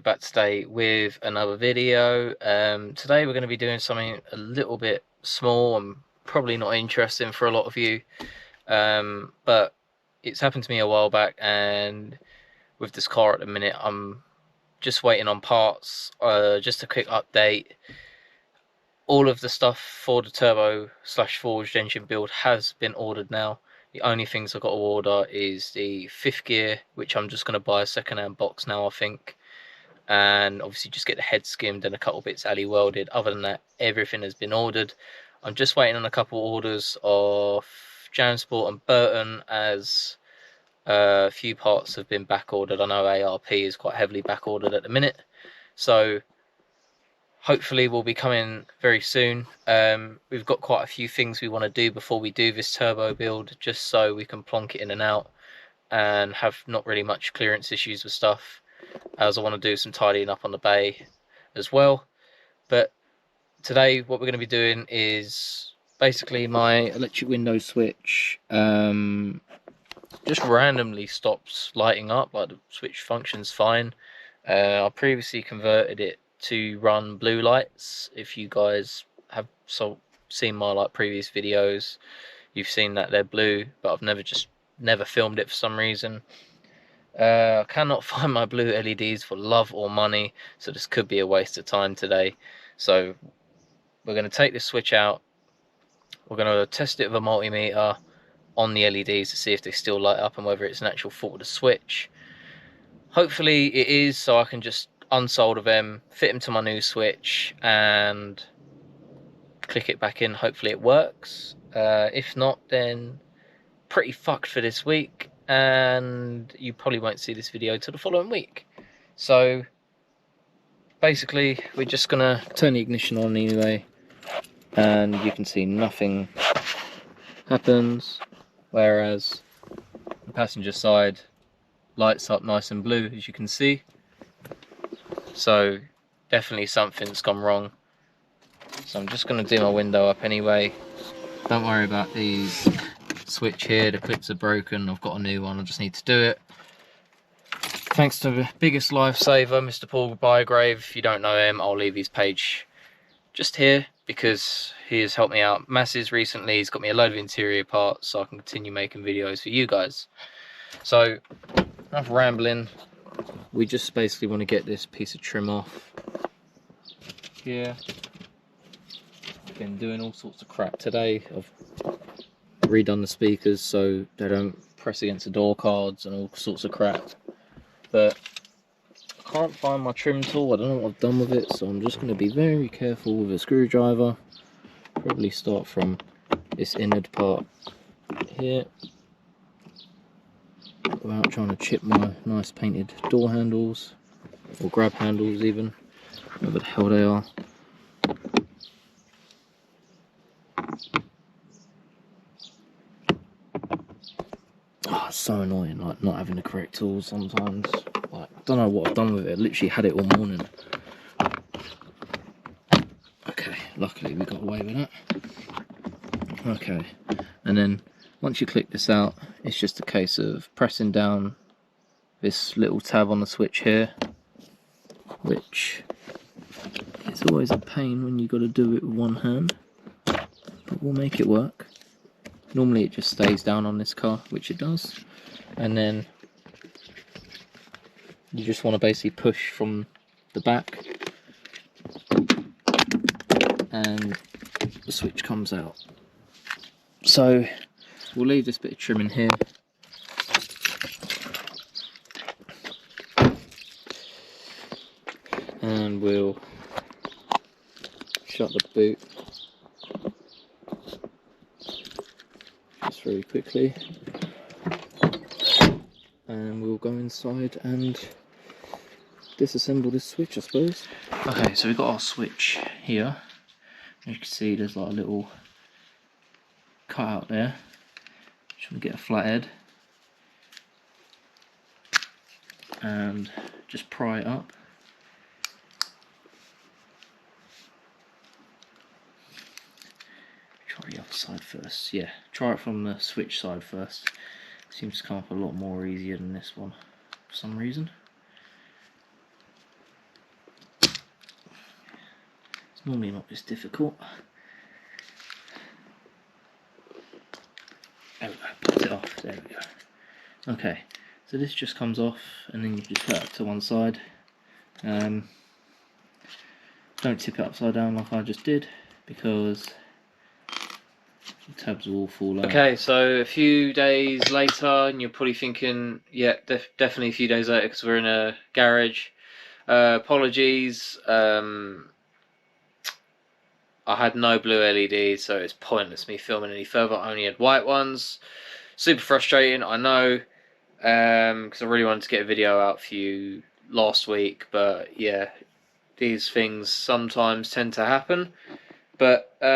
get back today with another video. Today we're going to be doing something a little bit small and probably not interesting for a lot of you, but it's happened to me a while back, and with this car at the minute I'm just waiting on parts. Just a quick update: all of the stuff for the turbo slash forged engine build has been ordered now. The only things I've got to order is the 5th gear, which I'm just going to buy a second-hand box now, I think, and obviously just get the head skimmed and a couple bits alley welded. Other than that, everything has been ordered. I'm just waiting on a couple orders of Jansport and Burton, as a few parts have been back ordered. I know ARP is quite heavily back ordered at the minute, so hopefully will be coming very soon. We've got quite a few things we want to do before we do this turbo build, just so we can plonk it in and out and have not really much clearance issues with stuff, as I want to do some tidying up on the bay as well. But today what we're going to be doing is basically my electric window switch just randomly stops lighting up. Like, the switch functions fine. I previously converted it to run blue lights. If you guys have seen my previous videos, you've seen that they're blue, but I've never filmed it for some reason. I cannot find my blue LEDs for love or money, so this could be a waste of time today. So we're going to take this switch out, we're going to test it with a multimeter on the LEDs to see if they still light up and whether it's an actual fault of the switch. Hopefully it is, so I can just unsolder them, fit them to my new switch and click it back in. Hopefully it works. If not, then pretty fucked for this week, and you probably won't see this video till the following week. So basically we're just gonna turn the ignition on anyway, and you can see nothing happens, whereas the passenger side lights up nice and blue, as you can see. So definitely something's gone wrong. So I'm just going to do my window up anyway. Don't worry about these switch here, the clips are broken. I've got a new one, I just need to do it. Thanks to the biggest lifesaver, Mr. Paul Bygrave. If you don't know him, I'll leave his page just here, because he has helped me out masses recently. He's got me a load of interior parts so I can continue making videos for you guys. So enough rambling. We just basically want to get this piece of trim off here. Been doing all sorts of crap today. I've redone the speakers so they don't press against the door cards and all sorts of crap, but I can't find my trim tool. I don't know what I've done with it, so I'm just going to be very careful with a screwdriver. Probably start from this innard part here, without trying to chip my nice painted door handles, or grab handles even, whatever the hell they are. Oh, it's so annoying, like, not having the correct tools sometimes. Like, I don't know what I've done with it. I literally had it all morning. Okay, luckily we got away with that. Okay, and then once you click this out, it's just a case of pressing down this little tab on the switch here, which is always a pain when you've got to do it with one hand, but we'll make it work. Normally it just stays down on this car, which it does, and then you just want to basically push from the back and the switch comes out. So we'll leave this bit of trim in here. And we'll shut the boot just very quickly. And we'll go inside and disassemble this switch, I suppose. Okay, so we've got our switch here. As you can see, there's like a little cut out there. Just want to get a flat head and just pry it up. Try the other side first. Yeah, try it from the switch side first. Seems to come up a lot more easier than this one for some reason. normally not this difficult. There we go, put it off, there we go. Okay, so this just comes off and then you just put it to one side. Don't tip it upside down like I just did, because the tabs will all fall out. Okay, so a few days later, and you're probably thinking, yeah, definitely a few days later, because we're in a garage. Apologies, I had no blue LEDs, so it's pointless me filming any further. I only had white ones. Super frustrating, I know, because I really wanted to get a video out for you last week, but yeah, these things sometimes tend to happen. But what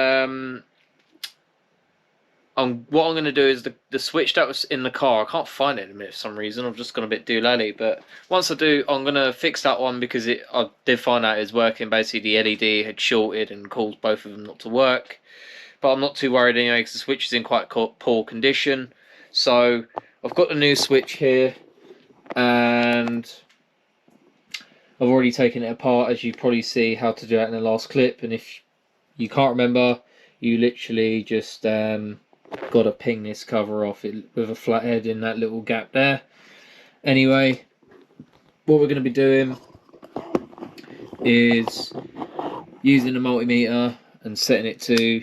I'm going to do is the switch that was in the car, I can't find it in a minute for some reason, I've just gone a bit doolally, but once I do, I'm going to fix that one, because I did find out it was working. Basically the LED had shorted and caused both of them not to work, but I'm not too worried anyway, because the switch is in quite poor condition. So I've got the new switch here, and I've already taken it apart, as you probably see how to do that in the last clip, and if you can't remember, you literally just got to ping this cover off it with a flat head in that little gap there. Anyway, what we're going to be doing is using the multimeter and setting it to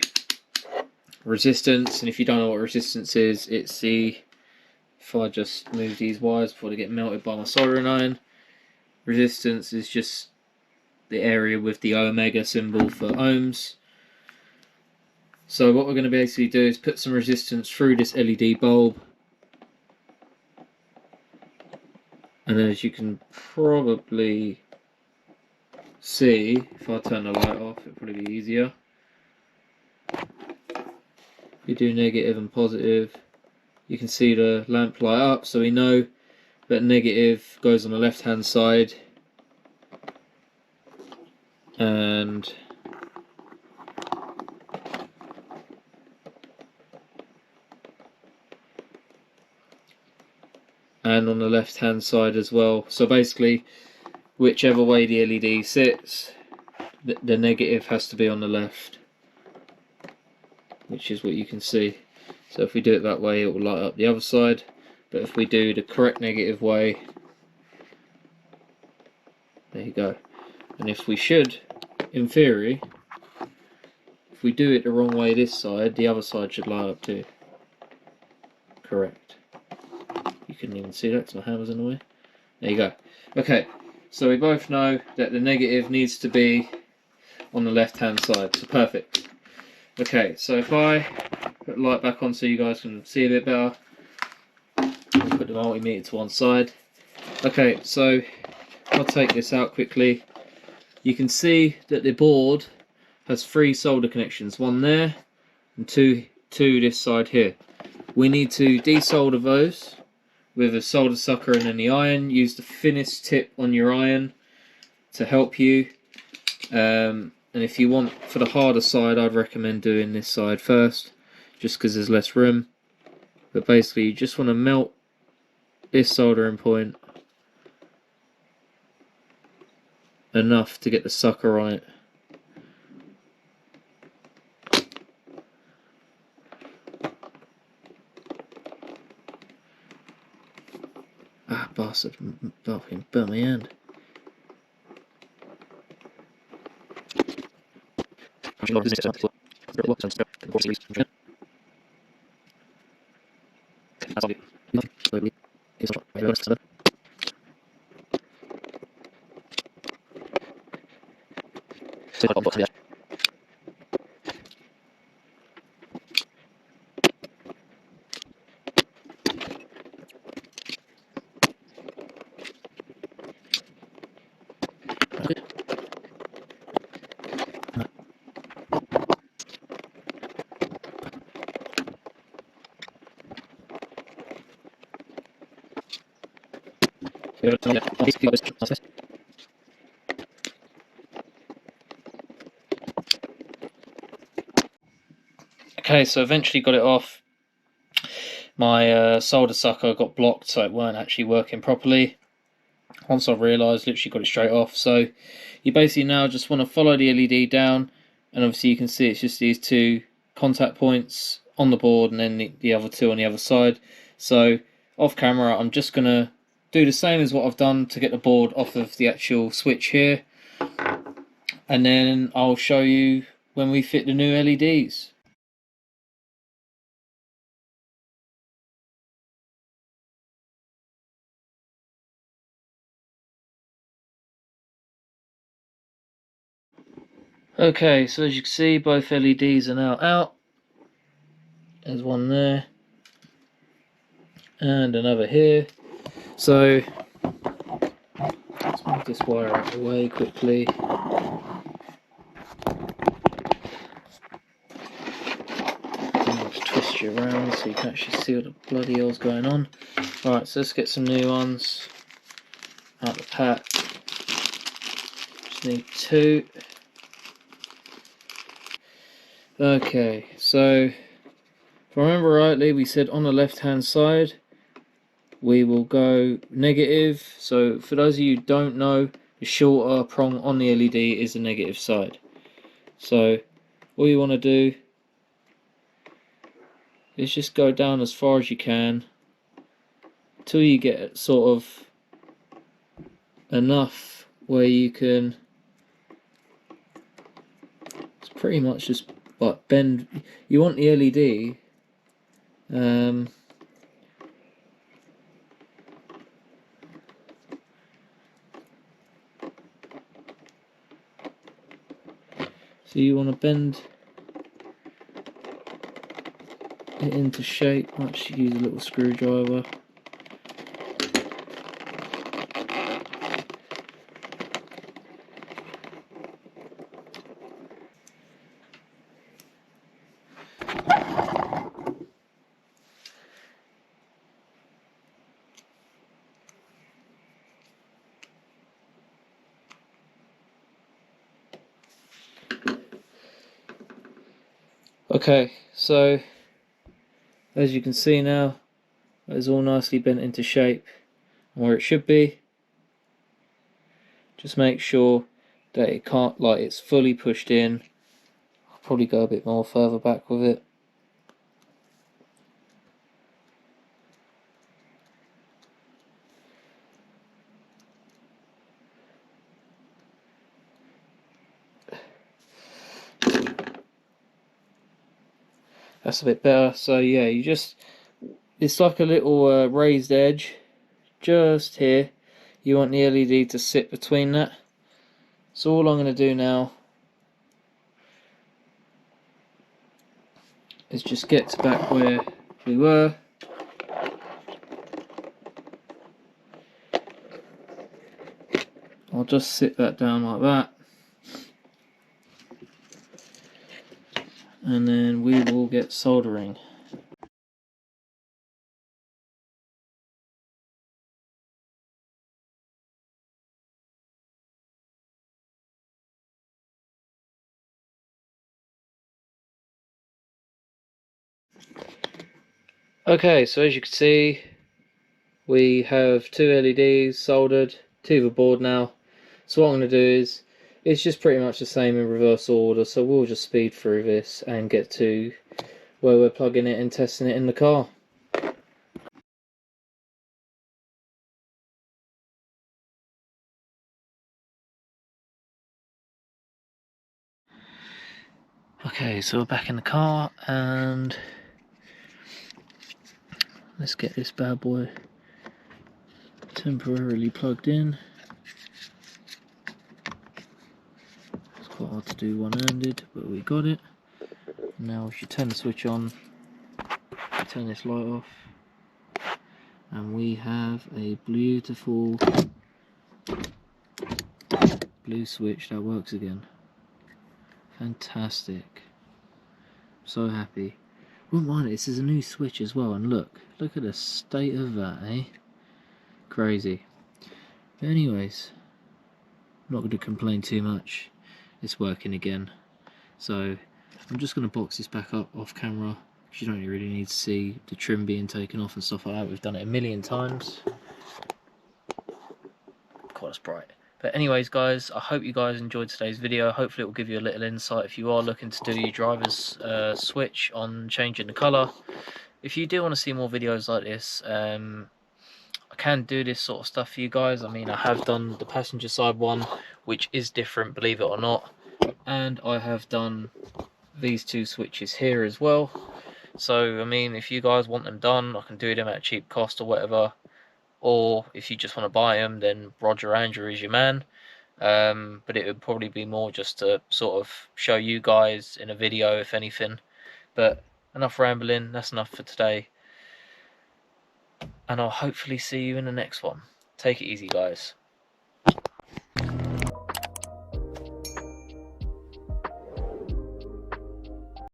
resistance. And if you don't know what resistance is, it's the, if I just move these wires before they get melted by my soldering iron, resistance is just the area with the omega symbol for ohms. So what we're going to basically do is put some resistance through this LED bulb, and as you can probably see, if I turn the light off, it'll probably be easier. You do negative and positive, you can see the lamp light up, so we know that negative goes on the left hand side, and on the left hand side as well. So basically, whichever way the LED sits, the negative has to be on the left, which is what you can see. So if we do it that way, it will light up the other side, but if we do the correct negative way, there you go. And if we should, in theory, if we do it the wrong way this side, the other side should light up too. Correct. You couldn't even see that because my hand was in the way. There you go. Okay, so we both know that the negative needs to be on the left hand side, so perfect. Okay, so if I put the light back on so you guys can see a bit better, I'll put the multimeter to one side. Okay, so I'll take this out quickly. You can see that the board has 3 solder connections, one there and two this side here. We need to desolder those with a solder sucker and then the iron. Use the thinnest tip on your iron to help you. And if you want for the harder side, I'd recommend doing this side first, just because there's less room. But basically, you just want to melt this soldering point enough to get the sucker on it. Ah, bastard, fucking burnt my hand. Okay, so eventually got it off. My solder sucker got blocked, so it weren't actually working properly. Once I realised, literally got it straight off. So you basically now just want to follow the LED down and obviously you can see it's just these two contact points on the board and then the other two on the other side. So off camera I'm just going to do the same as what I've done to get the board off of the actual switch here, and then I'll show you when we fit the new LEDs. Okay, so as you can see, both LEDs are now out. There's one there and another here. So let's move this wire out of the way quickly. I'll just twist you around so you can actually see what the bloody hell's going on. Alright, so let's get some new ones out the pack. Just need two. Okay, so if I remember rightly, we said on the left hand side we will go negative. So for those of you who don't know, the shorter prong on the LED is the negative side. So all you want to do is just go down as far as you can till you get sort of enough where you can, it's pretty much just like bend. You want the LED so you want to bend it into shape. I actually use a little screwdriver. Okay, so as you can see now, it's all nicely bent into shape and where it should be. Just make sure that it can't, like, it's fully pushed in. I'll probably go a bit more further back with it. That's a bit better. So yeah, you just, it's like a little raised edge just here. You want the LED to sit between that. So all I'm going to do now is just get to back where we were. I'll just sit that down like that, and then we will get soldering. Okay, so as you can see, we have two LEDs soldered to the board now. So what I'm going to do is, it's just pretty much the same in reverse order, so we'll just speed through this and get to where we're plugging it and testing it in the car. Okay, so we're back in the car and let's get this bad boy temporarily plugged in. It's quite hard to do one-handed, but we got it. Now if you turn the switch on, turn this light off, and we have a beautiful blue switch that works again. Fantastic. So happy. Wouldn't mind it, this is a new switch as well, and look at the state of that, eh? Crazy. But anyways, I'm not going to complain too much. It's working again. So I'm just going to box this back up off camera, because you don't really need to see the trim being taken off and stuff like that. We've done it a million times. God, it's bright. But anyways guys, I hope you guys enjoyed today's video. Hopefully it will give you a little insight if you are looking to do your driver's switch on changing the colour. If you do want to see more videos like this, I can do this sort of stuff for you guys. I mean, I have done the passenger side one, which is different, believe it or not, and I have done these two switches here as well. So I mean, if you guys want them done, I can do them at a cheap cost or whatever, or if you just want to buy them, then Roger Andrew is your man. But it would probably be more just to sort of show you guys in a video, if anything. But enough rambling, that's enough for today, and I'll hopefully see you in the next one. Take it easy guys.